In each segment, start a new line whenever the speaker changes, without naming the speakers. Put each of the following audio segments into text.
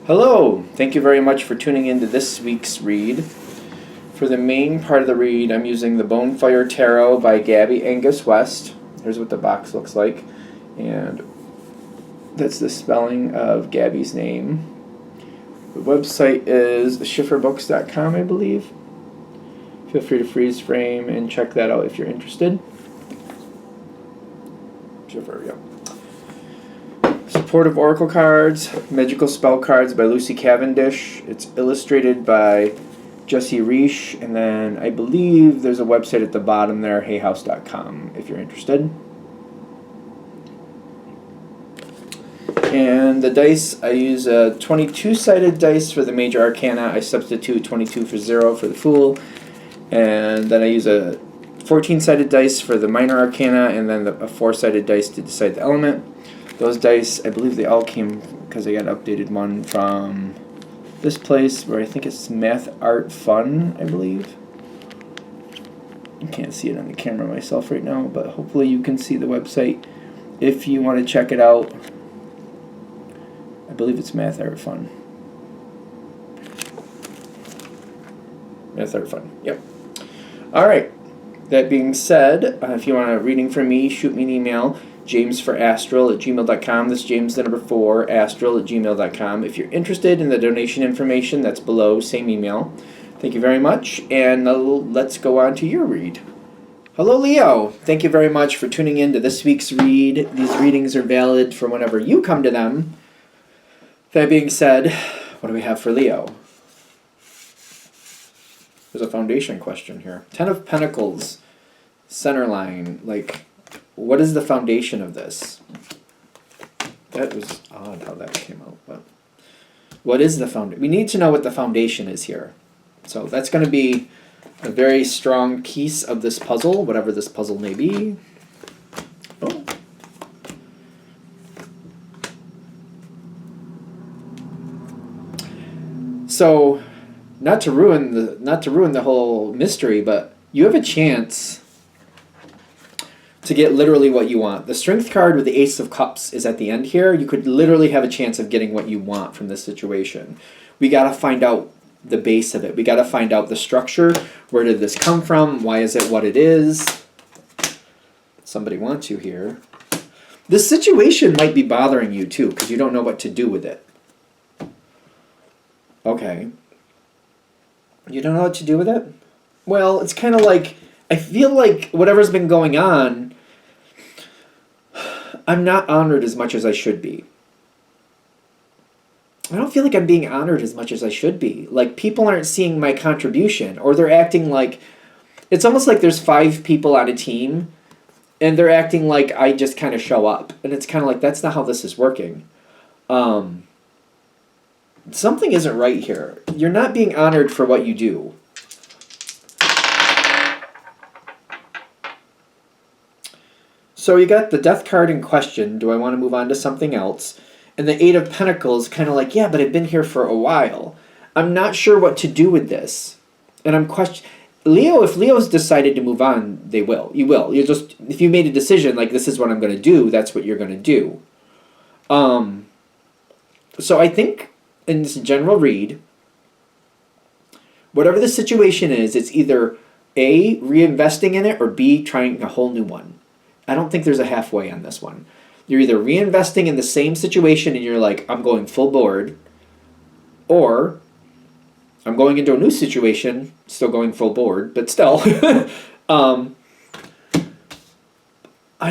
Hello! Thank you very much for tuning in to this week's read. For the main part of the read, I'm using the Bonefire Tarot by Gabby Angus West. Here's what the box looks like. And that's the spelling of Gabby's name. The website is schifferbooks.com, I believe. Feel free to freeze frame and check that out if you're interested. Schiffer, yep. Supportive Oracle Cards, Magical Spell Cards by Lucy Cavendish. It's illustrated by Jesse Reish, and then I believe there's a website at the bottom there, hayhouse.com, if you're interested. And the dice, I use a 22-sided dice for the Major Arcana. I substitute 22 for 0 for the Fool. And then I use a 14-sided dice for the Minor Arcana, and then a 4-sided dice to decide the element. Those dice, I believe they all came because I got an updated one from this place where I think it's Math Art Fun, I believe. I can't see it on the camera myself right now, but hopefully you can see the website if you want to check it out. I believe it's Math Art Fun. Math Art Fun, yep. All right. That being said, if you want a reading from me, shoot me an email. jamesforastral@gmail.com. That's James the number 4, astral@gmail.com. If you're interested in the donation information, that's below, same email. Thank you very much, and let's go on to your read. Hello, Leo. Thank you very much for tuning in to this week's read. These readings are valid for whenever you come to them. That being said, what do we have for Leo? There's a foundation question here. 10 of Pentacles, center line, like... what is the foundation of this? That was odd how that came out, but what is the foundation? We need to know what the foundation is here. So that's going to be a very strong piece of this puzzle, whatever this puzzle may be. Oh. So, not to ruin the whole mystery, but you have a chance to get literally what you want. The Strength card with the Ace of Cups is at the end here. You could literally have a chance of getting what you want from this situation. We got to find out the base of it. We got to find out the structure. Where did this come from? Why is it what it is? Somebody wants you here. This situation might be bothering you too, because you don't know what to do with it. Okay. You don't know what to do with it? Well, it's kind of like, I feel like whatever's been going on, I'm not honored as much as I should be. I don't feel like I'm being honored as much as I should be. Like, people aren't seeing my contribution, or they're acting like... it's almost like there's 5 people on a team, and they're acting like I just kind of show up. And it's kind of like, that's not how this is working. Something isn't right here. You're not being honored for what you do. So you got the Death card in question. Do I want to move on to something else? And the 8 of Pentacles, kind of like, yeah, but I've been here for a while. I'm not sure what to do with this. And I'm questioning... Leo, if Leo's decided to move on, they will. You will. You just... if you made a decision, like, this is what I'm going to do, that's what you're going to do. So I think, in this general read, whatever the situation is, it's either A, reinvesting in it, or B, trying a whole new one. I don't think there's a halfway on this one. You're either reinvesting in the same situation and you're like, I'm going full board, or I'm going into a new situation, still going full board, but still. I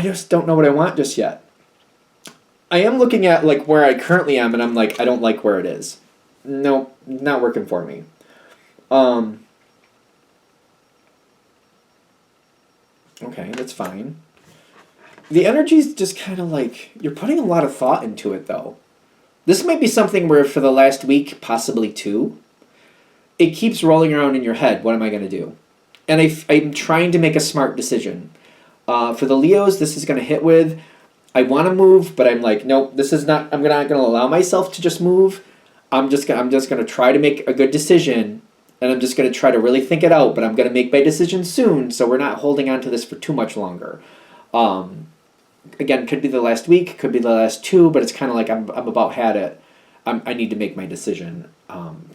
just don't know what I want just yet. I am looking at like where I currently am, and I'm like, I don't like where it is. No, not working for me. Okay, that's fine. The energy's just kind of like, you're putting a lot of thought into it, though. This might be something where for the last week, possibly 2, it keeps rolling around in your head. What am I going to do? And I'm trying to make a smart decision. For the Leos, this is going to hit with, I want to move, but I'm like, nope, this is not, I'm not going to allow myself to just move. I'm just going to try to make a good decision, and I'm just going to try to really think it out, but I'm going to make my decision soon, so we're not holding on to this for too much longer. Again, could be the last week, could be the last 2, but it's kind of like I'm about had it.
I need to make my decision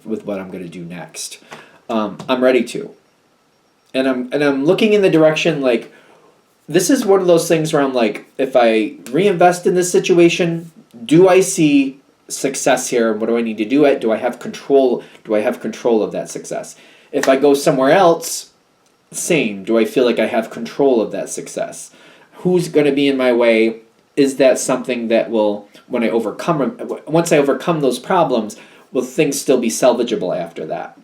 with what I'm going to do next. I'm ready to, and I'm looking in the direction like this is one of those things where I'm like, if I reinvest in this situation, do I see success here? What do I need to do it? Do I have control? Do I have control of that success? If I go somewhere else, same. Do I feel like I have control of that success? Who's going to be in my way? Is that something that will, when I overcome, once I overcome those problems, will things still be salvageable after that?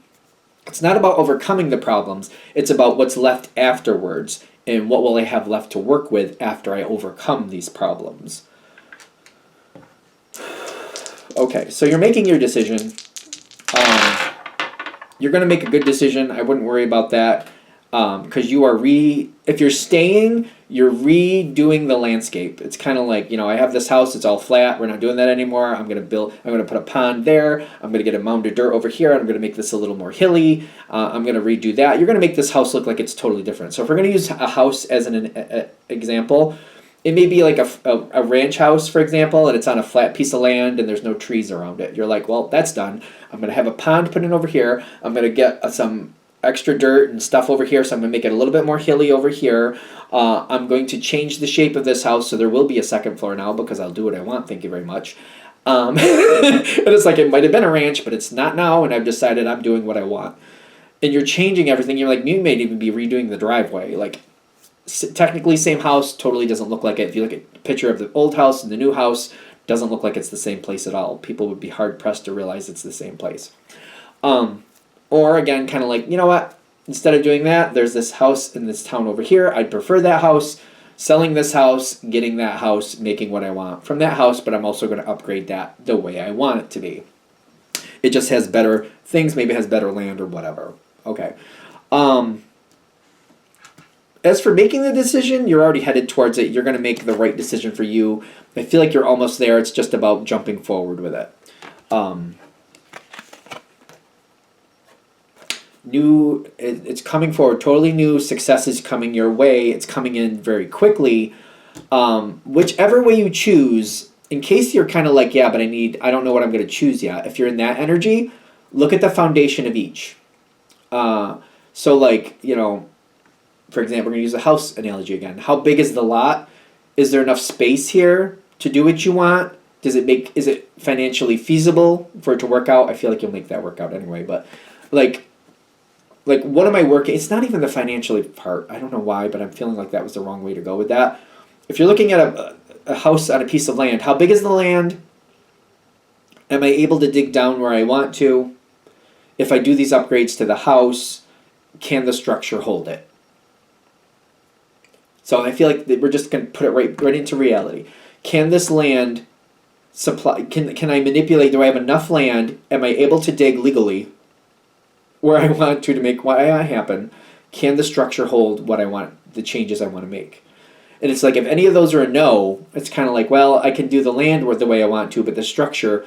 It's not about overcoming the problems. It's about what's left afterwards and what will I have left to work with after I overcome these problems. Okay, so you're making your decision. You're going to make a good decision. I wouldn't worry about that because you are if you're staying, you're redoing the landscape. It's kind of like, I have this house, it's all flat. We're not doing that anymore. I'm going to put a pond there. I'm going to get a mound of dirt over here. I'm going to make this a little more hilly. I'm going to redo that. You're going to make this house look like it's totally different. So if we're going to use a house as an example, it may be like a ranch house, for example, and it's on a flat piece of land and there's no trees around it. You're like, well, that's done. I'm going to have a pond put in over here. I'm going to get some extra dirt and stuff over here, so I'm going to make it a little bit more hilly over here. I'm going to change the shape of this house, so there will be a second floor now because I'll do what I want. Thank you very much. And it's like it might have been a ranch, but it's not now, and I've decided I'm doing what I want. And you're changing everything. You're like, you may even be redoing the driveway. Like, technically same house, totally doesn't look like it. If you look at a picture of the old house and the new house, doesn't look like it's the same place at all. People would be hard pressed to realize it's the same place. Or again, kind of like, you know what? Instead of doing that, there's this house in this town over here. I'd prefer that house. Selling this house, getting that house, making what I want from that house, but I'm also going to upgrade that the way I want it to be. It just has better things, maybe it has better land or whatever. Okay. As for making the decision, you're already headed towards it. You're going to make the right decision for you. I feel like you're almost there. It's just about jumping forward with it. It's coming forward, totally new. Success is coming your way. It's coming in very quickly. Whichever way you choose, in case you're kind of like, yeah, but I don't know what I'm going to choose yet. If you're in that energy, look at the foundation of each. So like, for example, we're going to use a house analogy again. How big is the lot? Is there enough space here to do what you want? Is it financially feasible for it to work out? I feel like you'll make that work out anyway, but like what am I working? It's not even the financially part. I don't know why, but I'm feeling like that was the wrong way to go with that. If you're looking at a house on a piece of land, how big is the land? Am I able to dig down where I want to? If I do these upgrades to the house, can the structure hold it? So I feel like we're just going to put it right into reality. Can this land supply? Can I manipulate? Do I have enough land? Am I able to dig legally where I want to make what I want happen? Can the structure hold what I want, the changes I want to make? And it's like if any of those are a no, it's kind of like, well, I can do the land the way I want to, but the structure,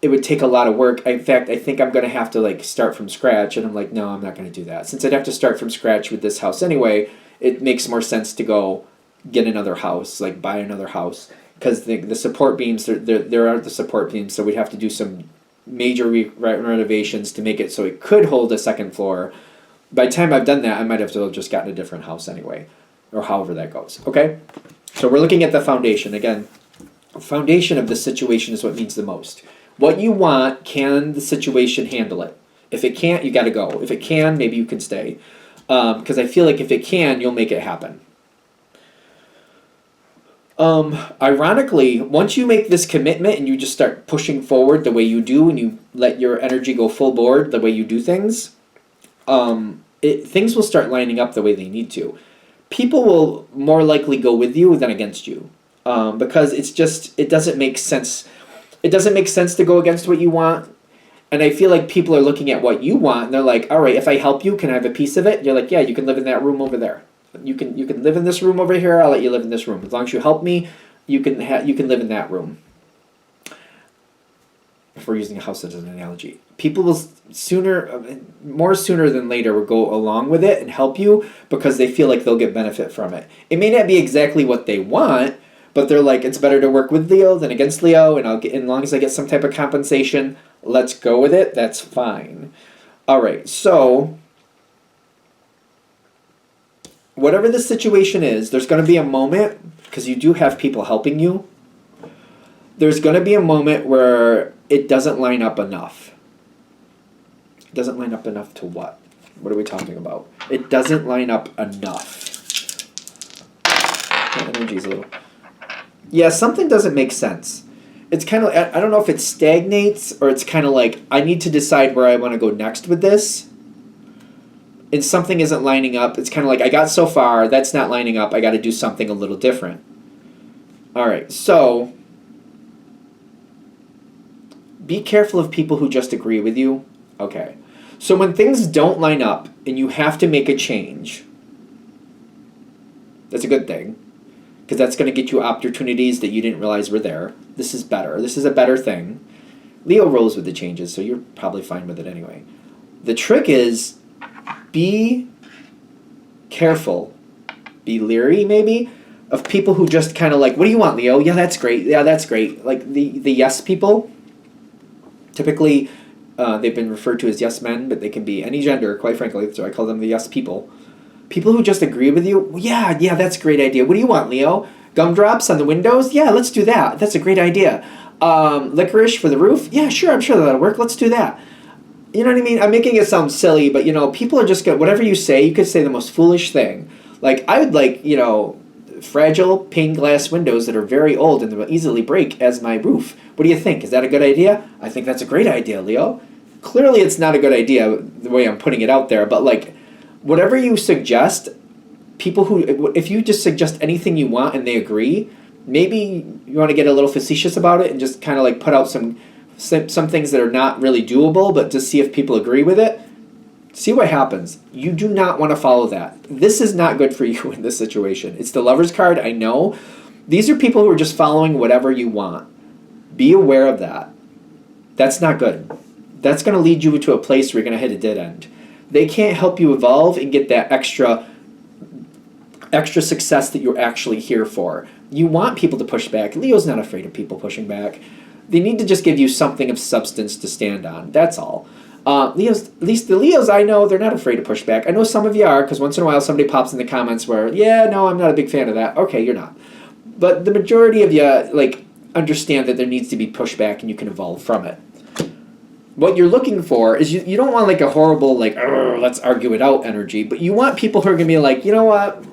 it would take a lot of work. In fact, I think I'm going to have to start from scratch, and I'm like, no, I'm not going to do that. Since I'd have to start from scratch with this house anyway, it makes more sense to go get another house, buy another house, because the support beams, there aren't the support beams, so we'd have to do some major renovations to make it so it could hold a second floor. By the time I've done that, I might have to have just gotten a different house anyway, or however that goes. Okay? So we're looking at the foundation. Again, foundation of the situation is what means the most. What you want, can the situation handle it? If it can't, you got to go. If it can, maybe you can stay. Because I feel like if it can, you'll make it happen. Ironically, once you make this commitment and you just start pushing forward the way you do and you let your energy go full board the way you do things, things will start lining up the way they need to. People will more likely go with you than against you because it doesn't make sense. It doesn't make sense to go against what you want. And I feel like people are looking at what you want and they're like, all right, if I help you, can I have a piece of it? You're like, yeah, you can live in that room over there. You can live in this room over here. I'll let you live in this room. As long as you help me, you can live in that room. If we're using a house as an analogy, people will more sooner than later will go along with it and help you because they feel like they'll get benefit from it. It may not be exactly what they want, but they're like, it's better to work with Leo than against Leo, and as long as I get some type of compensation, let's go with it. That's fine. All right, so whatever the situation is, there's going to be a moment, because you do have people helping you, there's going to be a moment where it doesn't line up enough. It doesn't line up enough to what? What are we talking about? It doesn't line up enough. My energy's a little... Yeah, something doesn't make sense. It's kind of, I don't know if it stagnates or it's kind of like, I need to decide where I want to go next with this. And something isn't lining up. It's kind of like, I got so far, that's not lining up. I got to do something a little different. All right, so be careful of people who just agree with you. Okay. So when things don't line up and you have to make a change, that's a good thing. Because that's going to get you opportunities that you didn't realize were there. This is better. This is a better thing. Leo rolls with the changes, so you're probably fine with it anyway. The trick is, be careful, be leery maybe, of people who just kind of like, what do you want, Leo? Yeah, that's great. Yeah, that's great. Like the yes people, typically they've been referred to as yes men, but they can be any gender, quite frankly, so I call them the yes people. People who just agree with you, yeah, that's a great idea. What do you want, Leo? Gumdrops on the windows? Yeah, let's do that. That's a great idea. Licorice for the roof? Yeah, sure, I'm sure that'll work. Let's do that. You know what I mean? I'm making it sound silly, but, people are just going to, whatever you say, you could say the most foolish thing. Like, I would like, fragile pane glass windows that are very old and will easily break as my roof. What do you think? Is that a good idea? I think that's a great idea, Leo. Clearly it's not a good idea the way I'm putting it out there, but, like, whatever you suggest, people who, if you just suggest anything you want and they agree, maybe you want to get a little facetious about it and just kind of like put out some things that are not really doable, but to see if people agree with it. See what happens. You do not want to follow that. This is not good for you in this situation. It's the Lover's card, I know. These are people who are just following whatever you want. Be aware of that. That's not good. That's going to lead you to a place where you're going to hit a dead end. They can't help you evolve and get that extra success that you're actually here for. You want people to push back. Leo's not afraid of people pushing back. They need to just give you something of substance to stand on. That's all. At least the Leos I know, they're not afraid to push back. I know some of you are, because once in a while somebody pops in the comments where, yeah, no, I'm not a big fan of that. Okay, you're not. But the majority of you, understand that there needs to be pushback and you can evolve from it. What you're looking for is you don't want a horrible let's argue it out energy, but you want people who are going to be like, you know what,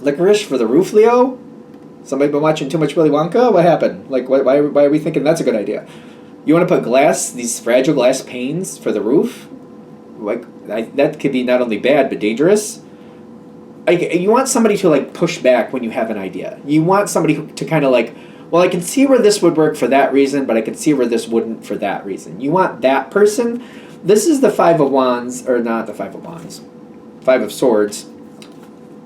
licorice for the roof, Leo? Somebody been watching too much Willy Wonka? What happened? Why are we thinking that's a good idea? You want to put these fragile glass panes for the roof? That could be not only bad but dangerous. You want somebody to push back when you have an idea. You want somebody to kind of well, I can see where this would work for that reason, but I can see where this wouldn't for that reason. You want that person. This is the Five of Wands, or not the Five of Wands, Five of Swords.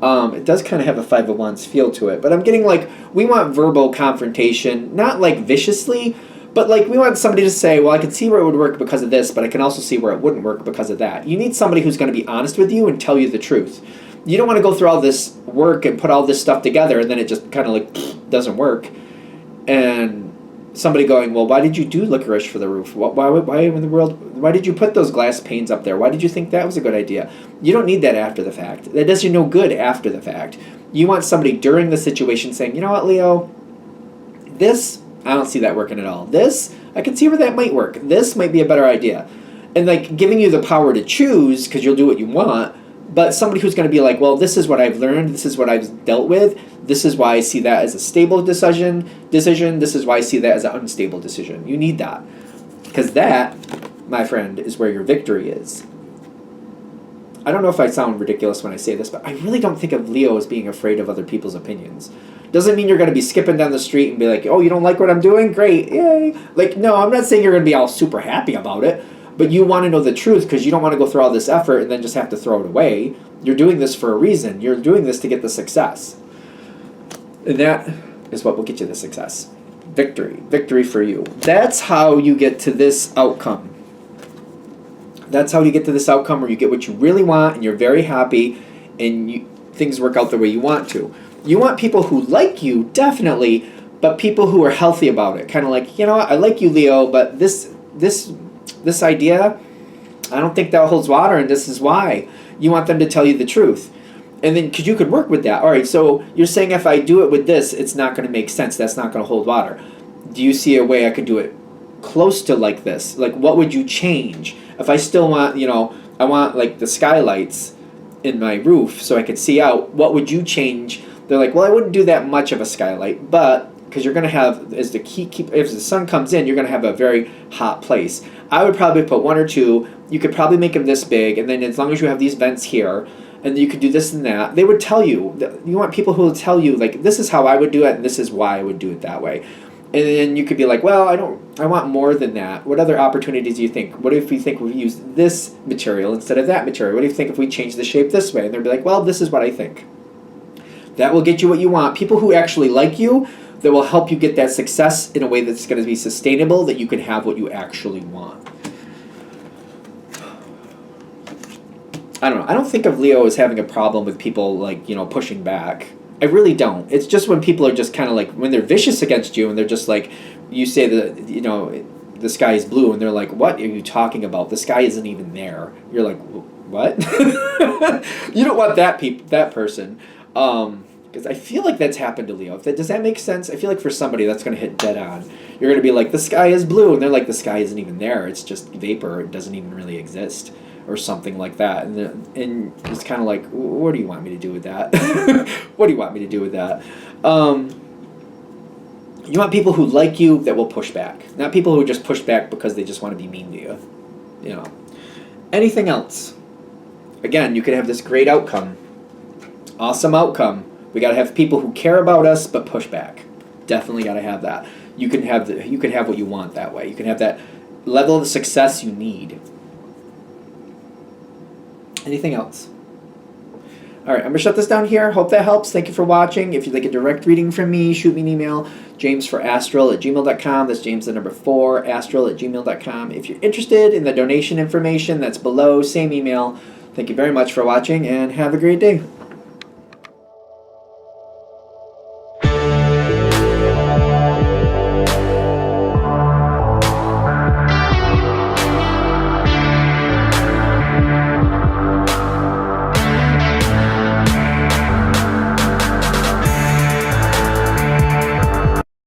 It does kind of have a Five of Wands feel to it, but I'm getting we want verbal confrontation, not viciously, but we want somebody to say, well, I can see where it would work because of this, but I can also see where it wouldn't work because of that. You need somebody who's going to be honest with you and tell you the truth. You don't want to go through all this work and put all this stuff together and then it just kind of doesn't work. And somebody going, well, why did you do licorice for the roof? Why in the world? Why did you put those glass panes up there? Why did you think that was a good idea? You don't need that after the fact. That does you no good after the fact. You want somebody during the situation saying, you know what, Leo, this, I don't see that working at all. This, I can see where that might work. This might be a better idea. And giving you the power to choose, because you'll do what you want, but somebody who's going to be well, this is what I've learned, this is what I've dealt with, this is why I see that as a stable decision, this is why I see that as an unstable decision. You need that. Because that, my friend, is where your victory is. I don't know if I sound ridiculous when I say this, but I really don't think of Leo as being afraid of other people's opinions. Doesn't mean you're going to be skipping down the street and be like, oh, you don't like what I'm doing? Great, yay. No, I'm not saying you're going to be all super happy about it. But you want to know the truth because you don't want to go through all this effort and then just have to throw it away. You're doing this for a reason. You're doing this to get the success. And that is what will get you the success. Victory. Victory for you. That's how you get to this outcome. That's how you get to this outcome where you get what you really want and you're very happy and things work out the way you want to. You want people who like you, definitely, but people who are healthy about it. Kind of like, you know what, I like you, Leo, but this idea, I don't think that holds water, and this is why. You want them to tell you the truth. And then, because you could work with that. All right, so you're saying if I do it with this, it's not going to make sense. That's not going to hold water. Do you see a way I could do it close to like this? Like, what would you change? If I still want, I want like the skylights in my roof so I could see out, what would you change? They're like, well, I wouldn't do that much of a skylight, but because you're going to have, as the if the sun comes in, you're going to have a very hot place. I would probably put one or two. You could probably make them this big, and then as long as you have these vents here, and you could do this and that, they would tell you. You want people who will tell you, like, this is how I would do it, and this is why I would do it that way. And then you could be like, well, I want more than that. What other opportunities do you think? What if we think we use this material instead of that material? What do you think if we change the shape this way? And they'll be like, well, this is what I think. That will get you what you want. People who actually like you, that will help you get that success in a way that's going to be sustainable, that you can have what you actually want. I don't know. I don't think of Leo as having a problem with people, like, pushing back. I really don't. It's just when people are just kind of like, when they're vicious against you and they're just like, you say that, the sky is blue, and they're like, what are you talking about? The sky isn't even there. You're like, what? You don't want that person. Because I feel like that's happened to Leo. Does that make sense? I feel like for somebody that's going to hit dead on. You're going to be like, the sky is blue, and they're like, the sky isn't even there. It's just vapor. It doesn't even really exist, or something like that. And it's kind of like, what do you want me to do with that? What do you want me to do with that? You want people who like you that will push back, not people who just push back because they just want to be mean to you. Anything else? Again, you could have this great outcome, awesome outcome. We got to have people who care about us but push back. Definitely got to have that. You can have what you want that way. You can have that level of success you need. Anything else? All right, I'm going to shut this down here. Hope that helps. Thank you for watching. If you'd like a direct reading from me, shoot me an email, jamesforastral@gmail.com. That's James the number 4, astral@gmail.com. If you're interested in the donation information, that's below, same email. Thank you very much for watching, and have a great day.